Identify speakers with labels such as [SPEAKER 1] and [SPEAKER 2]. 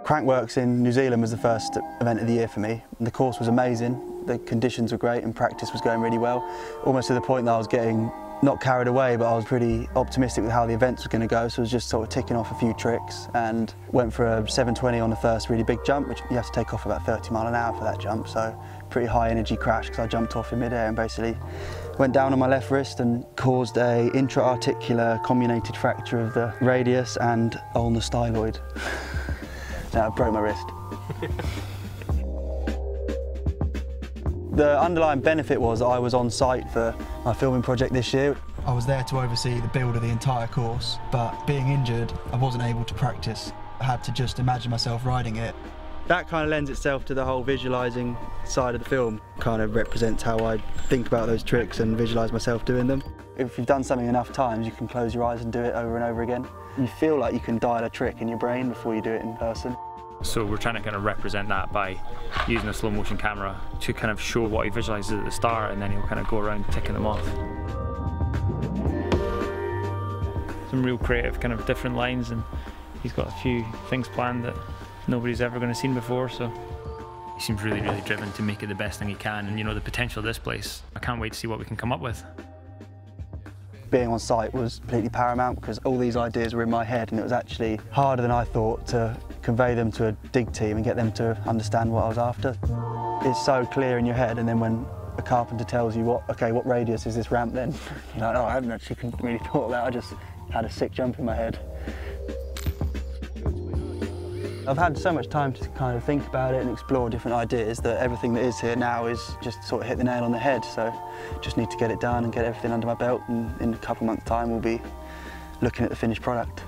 [SPEAKER 1] Crankworx in New Zealand was the first event of the year for me. The course was amazing, the conditions were great and practice was going really well, almost to the point that I was getting not carried away, but I was pretty optimistic with how the events were going to go, so I was just sort of ticking off a few tricks and went for a 720 on the first really big jump, which you have to take off about 30 mile an hour for that jump, so pretty high energy crash because I jumped off in midair and basically went down on my left wrist and caused a intra-articular comminuted fracture of the radius and ulnar styloid. I broke my wrist. The underlying benefit was I was on site for my filming project this year. I was there to oversee the build of the entire course, but being injured, I wasn't able to practice. I had to just imagine myself riding it. That kind of lends itself to the whole visualising side of the film. Kind of represents how I think about those tricks and visualise myself doing them. If you've done something enough times, you can close your eyes and do it over and over again. You feel like you can dial a trick in your brain before you do it in person.
[SPEAKER 2] So we're trying to kind of represent that by using a slow motion camera to kind of show what he visualises at the start, and then he'll kind of go around ticking them off. Some real creative kind of different lines, and he's got a few things planned that nobody's ever going to seen before, so. He seems really, really driven to make it the best thing he can, and you know, the potential of this place, I can't wait to see what we can come up with.
[SPEAKER 1] Being on site was completely paramount because all these ideas were in my head, and it was actually harder than I thought to convey them to a dig team and get them to understand what I was after. It's so clear in your head, and then when a carpenter tells you what radius is this ramp then? You're like, oh, I haven't actually really thought of that, I just had a sick jump in my head. I've had so much time to kind of think about it and explore different ideas that everything that is here now is just sort of hit the nail on the head, so just need to get it done and get everything under my belt, and in a couple of months' time we'll be looking at the finished product.